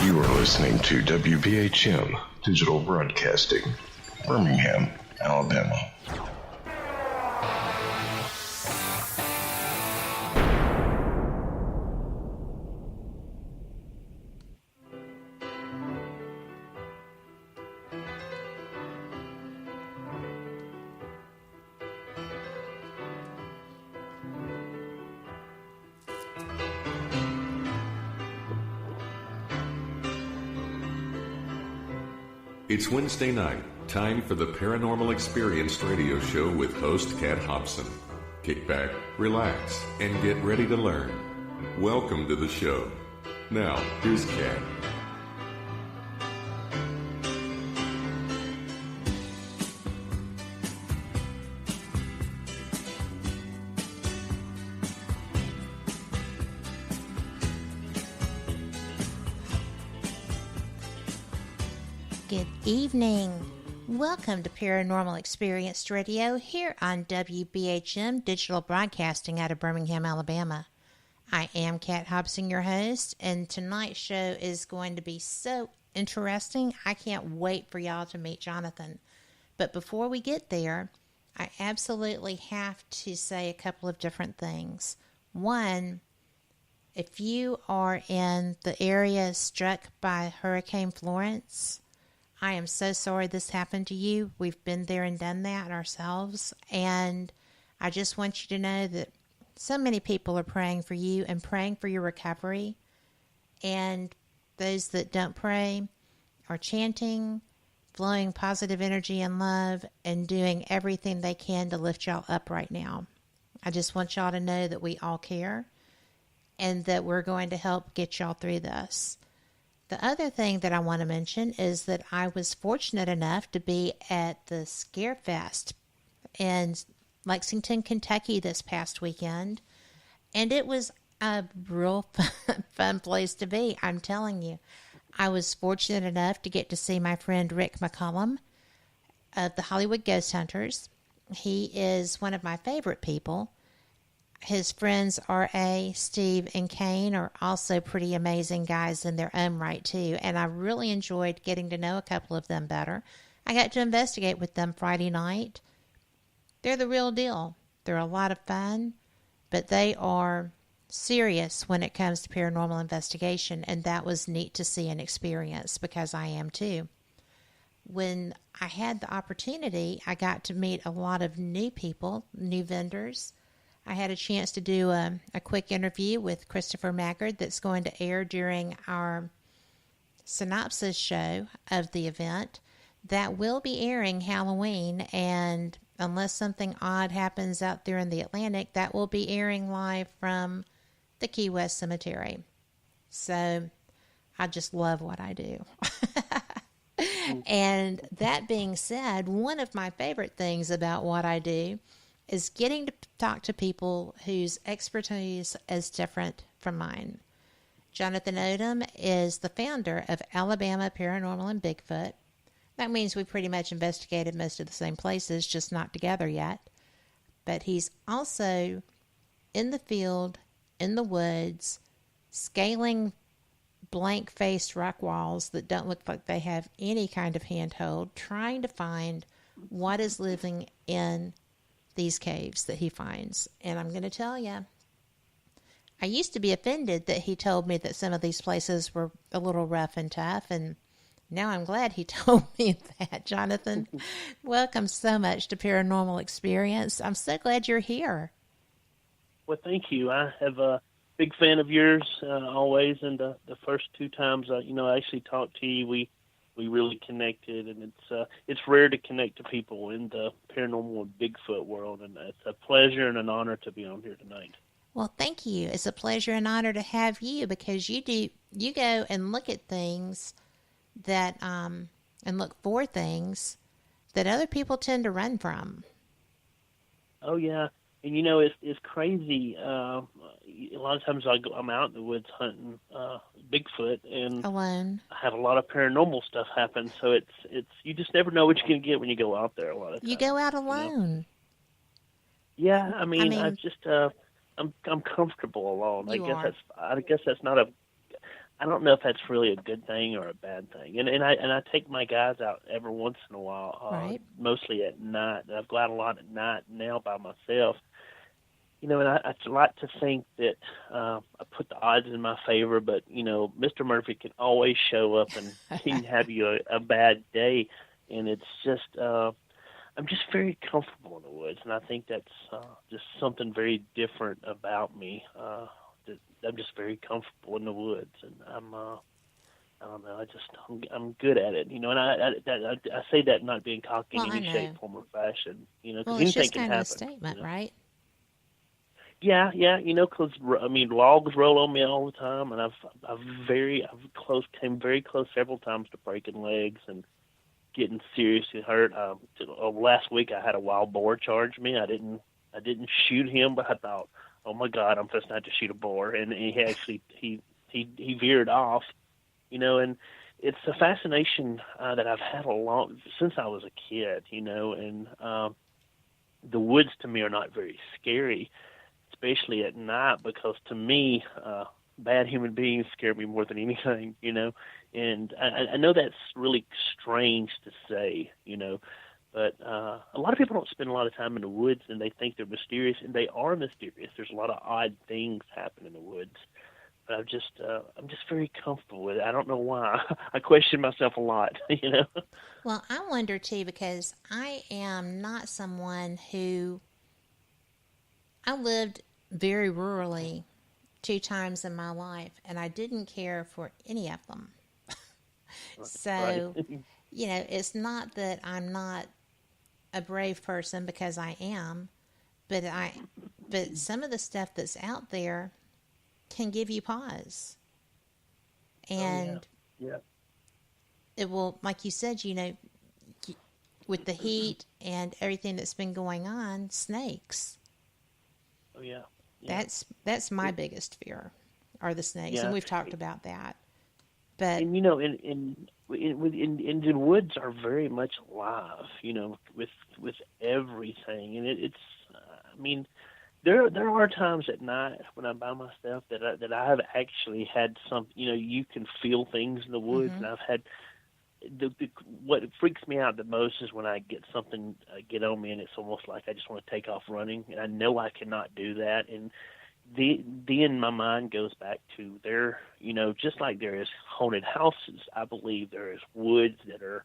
You are listening to WBHM Digital Broadcasting, Birmingham, Alabama. It's Wednesday night, time for the Paranormal Experience radio show with host Kat Hobson. Kick back, relax, and get ready to learn. Welcome to the show. Now, here's Kat. Good evening. Welcome to Paranormal Experience Radio here on WBHM Digital Broadcasting out of Birmingham, Alabama. I am Kat Hobson, your host, and tonight's show is going to be so interesting. I can't wait for y'all to meet Jonathon. But before we get there, I absolutely have to say a couple of different things. One, if you are in the area struck by Hurricane Florence, I am so sorry this happened to you. We've been there and done that ourselves. And I just want you to know that so many people are praying for you and praying for your recovery. And those that don't pray are chanting, flowing positive energy and love, and doing everything they can to lift y'all up right now. I just want y'all to know that we all care and that we're going to help get y'all through this. The other thing that I want to mention is that I was fortunate enough to be at the Scarefest in Lexington, Kentucky this past weekend, and it was a real fun place to be, I'm telling you. I was fortunate enough to get to see my friend Rick McCullum of the Hollywood Ghost Hunters. He is one of my favorite people. His friends R.A., Steve, and Kane are also pretty amazing guys in their own right, too. And I really enjoyed getting to know a couple of them better. I got to investigate with them Friday night. They're the real deal. They're a lot of fun, but they are serious when it comes to paranormal investigation. And that was neat to see and experience because I am, too. When I had the opportunity, I got to meet a lot of new people, new vendors. I had a chance to do a quick interview with Christopher Maggard that's going to air during our synopsis show of the event. That will be airing Halloween, and unless something odd happens out there in the Atlantic, that will be airing live from the Key West Cemetery. So I just love what I do. And that being said, one of my favorite things about what I do is getting to talk to people whose expertise is different from mine. Jonathon Odom is the founder of Alabama Paranormal and Bigfoot. That means we pretty much investigated most of the same places, just not together yet. But he's also in the field, in the woods, scaling blank-faced rock walls that don't look like they have any kind of handhold, trying to find what is living in these caves that he finds. And I'm going to tell you, I used to be offended that he told me that some of these places were a little rough and tough, and now I'm glad he told me that. Jonathon, welcome so much to Paranormal Experience. I'm so glad you're here. Well, thank you. I have a big fan of yours always, and the first two times I actually talked to you, we really connected, and it's rare to connect to people in the paranormal and Bigfoot world, and it's a pleasure and an honor to be on here tonight. Well, thank you. It's a pleasure and honor to have you because you go and look at things that and look for things that other people tend to run from. Oh yeah, and it's crazy. A lot of times I'm out in the woods hunting Bigfoot, and alone. I have a lot of paranormal stuff happen. So it's you just never know what you're going to get when you go out there. A lot of times. You go out alone. Yeah, I mean I just I'm comfortable alone. I guess that's not a I don't know if that's really a good thing or a bad thing. And I take my guys out every once in a while, Right. mostly at night. And I've got a lot at night now by myself. And I like to think that I put the odds in my favor, but Mr. Murphy can always show up and he can have you a bad day, and it's just I'm just very comfortable in the woods, and I think that's just something very different about me. That I'm just very comfortable in the woods, and I don't know, I'm good at it, and I say that not being cocky in any shape, form, or fashion, because Well, it's anything just can kind happen. of a statement, right? Yeah, because logs roll on me all the time, and I've came very close several times to breaking legs and getting seriously hurt. Last week I had a wild boar charge me. I didn't shoot him, but I thought, oh my God, I'm just not to shoot a boar, and he actually he veered off, and it's a fascination that I've had since I was a kid, and the woods to me are not very scary, especially at night, because to me, bad human beings scare me more than anything, and I know that's really strange to say, but a lot of people don't spend a lot of time in the woods, and they think they're mysterious, and they are mysterious. There's a lot of odd things happen in the woods, but I'm just very comfortable with it. I don't know why. I question myself a lot, Well, I wonder too, because I am not someone I lived very rurally 2 times in my life, and I didn't care for any of them. So, Right. It's not that I'm not a brave person, because I am, but some of the stuff that's out there can give you pause. And Yeah. it will, like you said, with the heat and everything that's been going on, snakes. Oh yeah. Yeah. That's my biggest fear, are the snakes, Yeah. and we've talked about that. But And the woods are very much alive, with everything, and it's. I mean, there are times at night when I'm by myself that I have actually had some. You can feel things in the woods, and I've had. What freaks me out the most is when I get something get on me, and it's almost like I just want to take off running, and I know I cannot do that, and then my mind goes back to there, just like there is haunted houses, I believe there is woods that are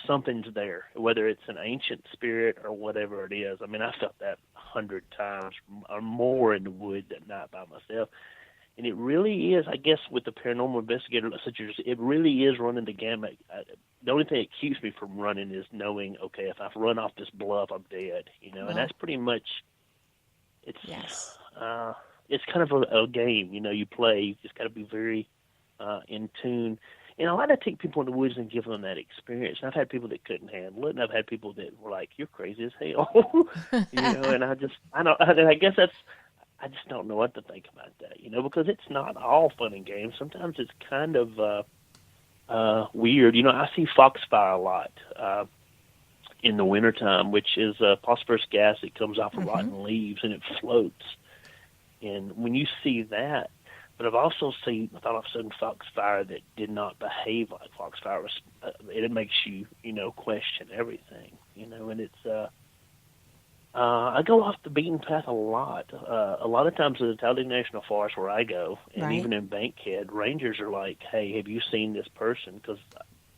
something's there, whether it's an ancient spirit or whatever it is. I mean, I felt that 100 times or more in the woods at night by myself. And it really is, I guess, with the paranormal investigator, it really is running the gamut. The only thing that keeps me from running is knowing, okay, if I run off this bluff, I'm dead, and that's pretty much, yes. It's kind of a game, you play. You just got to be very in tune. And I like to take people in the woods and give them that experience. And I've had people that couldn't handle it, and I've had people that were like, "You're crazy as hell," And I guess I just don't know what to think about that, because it's not all fun and games. Sometimes it's kind of weird. I see foxfire a lot in the wintertime, which is phosphorus gas that comes off of rotten leaves, and it floats. And when you see that, but I've also thought I've seen foxfire that did not behave like foxfire. It makes you, question everything, and it's, I go off the beaten path a lot. A lot of times in the Talladega National Forest where I go, and even in Bankhead, rangers are like, hey, have you seen this person? Because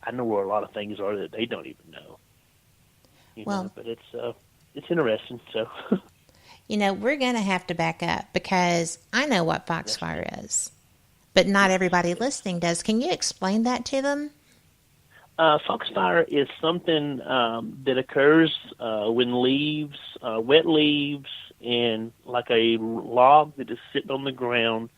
I know where a lot of things are that they don't even know. But it's interesting, so... We're going to have to back up, because I know what foxfire is, but not everybody listening does. Can you explain that to them? Foxfire is something that occurs when wet leaves, and like a log that is sitting on the ground,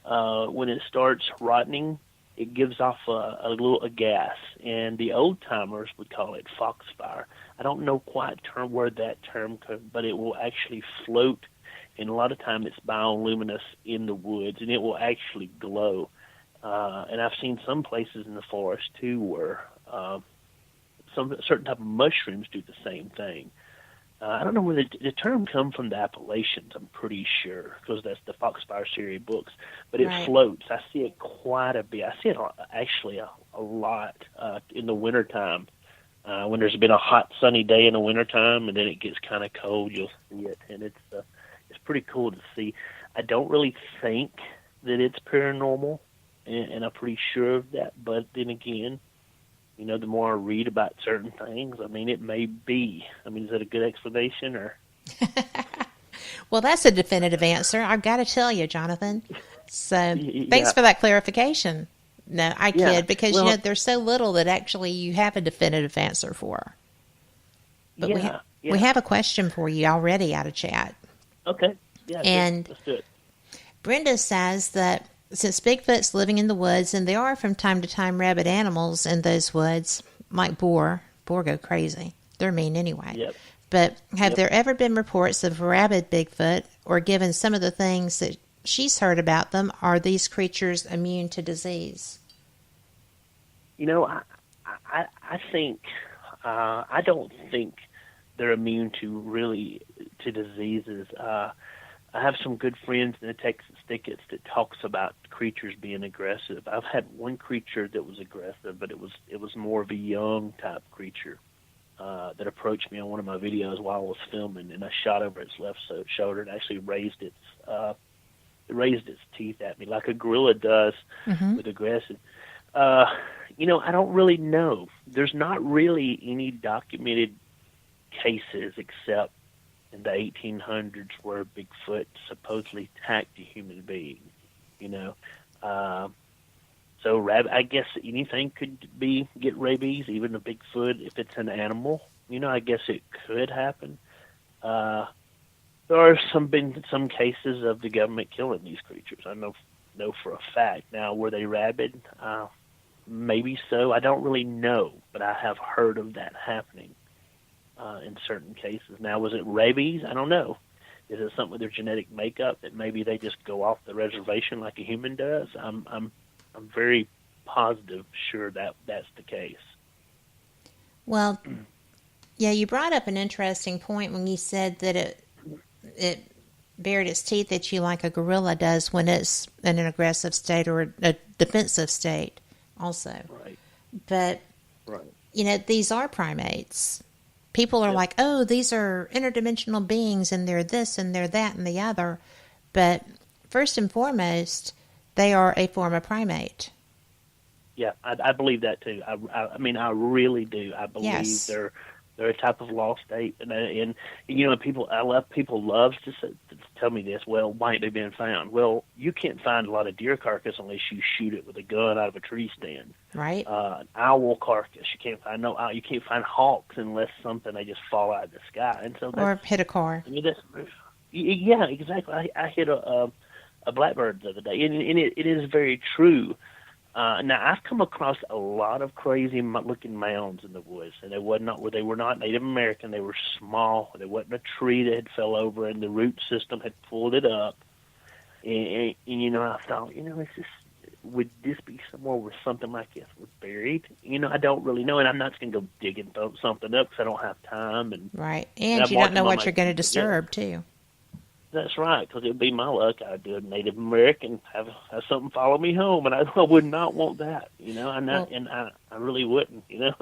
when it starts rotting, it gives off a gas, and the old timers would call it foxfire. I don't know quite where that term comes, but it will actually float, and a lot of time it's bioluminescent in the woods, and it will actually glow. And I've seen some places in the forest too where some certain type of mushrooms do the same thing. I don't know where the term come from, the Appalachians, I'm pretty sure, because that's the Foxfire series books. But it Right. floats. I see it quite a bit. I see it actually a lot in the wintertime. When there's been a hot, sunny day in the wintertime, and then it gets kind of cold, you'll see it, and it's pretty cool to see. I don't really think that it's paranormal, and I'm pretty sure of that. But then again, you know, the more I read about certain things, I mean, it may be. I mean, is that a good explanation, or? Well, that's a definitive answer. I've got to tell you, Jonathan. So Yeah. thanks for that clarification. No, I Yeah. kid, because, Well, you know, there's so little that actually you have a definitive answer for. But yeah, we have a question for you already out of chat. Okay. Yeah. And let's do it. Brenda says that since Bigfoot's living in the woods, and there are from time to time rabid animals in those woods, like boar go crazy. They're mean anyway. Yep. But have Yep. there ever been reports of rabid Bigfoot, or given some of the things that she's heard about them, are these creatures immune to disease? You know, I think I don't think they're immune to diseases. I have some good friends in the Texas thickets that talks about creatures being aggressive. I've had one creature that was aggressive, but it was more of a young type creature that approached me on one of my videos while I was filming, and I shot over its left shoulder and actually raised its teeth at me like a gorilla does with aggression. You know, I don't really know. There's not really any documented cases except in the 1800s where Bigfoot supposedly attacked a human being, you know. So I guess anything could get rabies, even a Bigfoot, if it's an animal. You know, I guess it could happen. There are been some cases of the government killing these creatures. I know for a fact. Now, were they rabid? Maybe so. I don't really know, but I have heard of that happening in certain cases. Now, was it rabies? I don't know. Is it something with their genetic makeup that maybe they just go off the reservation like a human does? I'm very positive, sure that's the case. Well, yeah, you brought up an interesting point when you said that it bared its teeth at you like a gorilla does when it's in an aggressive state or a defensive state also. Right. But, Right. you know, these are primates. People are like, oh, these are interdimensional beings, and they're this, and they're that, and the other. But first and foremost, they are a form of primate. Yeah, I believe that too. I mean, I really do. I believe Yes. they're a type of lost ape, and you know, people love to tell me this. Well, why ain't they been found? Well, you can't find a lot of deer carcass unless you shoot it with a gun out of a tree stand. Right. An owl carcass, you can't find no owl. You can't find hawks unless they just fall out of the sky. And so Or hit a car. I mean, yeah, exactly. I hit a blackbird the other day, and it is very true. Now, I've come across a lot of crazy-looking mounds in the woods, and they were not Native American. They were small. There wasn't a tree that had fell over, and the root system had pulled it up. And you know, I thought, you know, it's just, would this be somewhere where something like this was buried? You know, I don't really know, and I'm not going to go digging something up because I don't have time. And Right. and And you don't know what you're going to yeah. disturb, too. That's right, because it would be my luck. I'd do a Native American, have something follow me home, and I would not want that, you know. I really wouldn't, you know.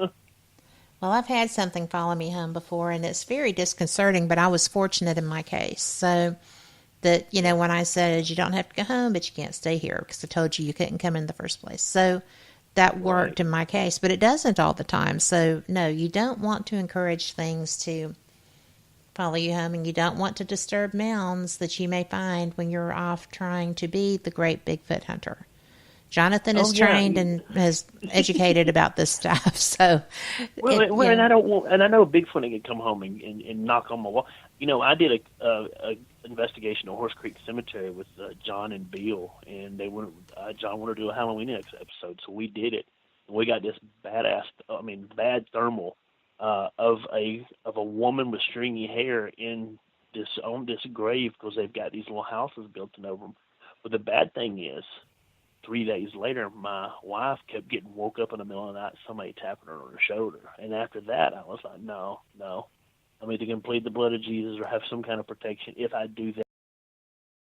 Well, I've had something follow me home before, and it's very disconcerting, but I was fortunate in my case. So that, you know, when I said, you don't have to go home, but you can't stay here, because I told you couldn't come in the first place. So that worked in my case, but it doesn't all the time. So, no, you don't want to encourage things to follow you home, and you don't want to disturb mounds that you may find when you're off trying to be the great Bigfoot hunter. Jonathan is trained and has educated about this stuff. So, and I don't want, and I know Bigfoot can come home and knock on my wall. You know, I did a investigation at Horse Creek Cemetery with John and Bill, and they wanted John wanted to do a Halloween episode, so we did it. And we got this bad thermal of a woman with stringy hair on this grave, because they've got these little houses built in over them. But the bad thing is, 3 days later, my wife kept getting woke up in the middle of the night, somebody tapping her on her shoulder. And after that, I was like, no, I'm either going to plead the blood of Jesus or have some kind of protection if I do that.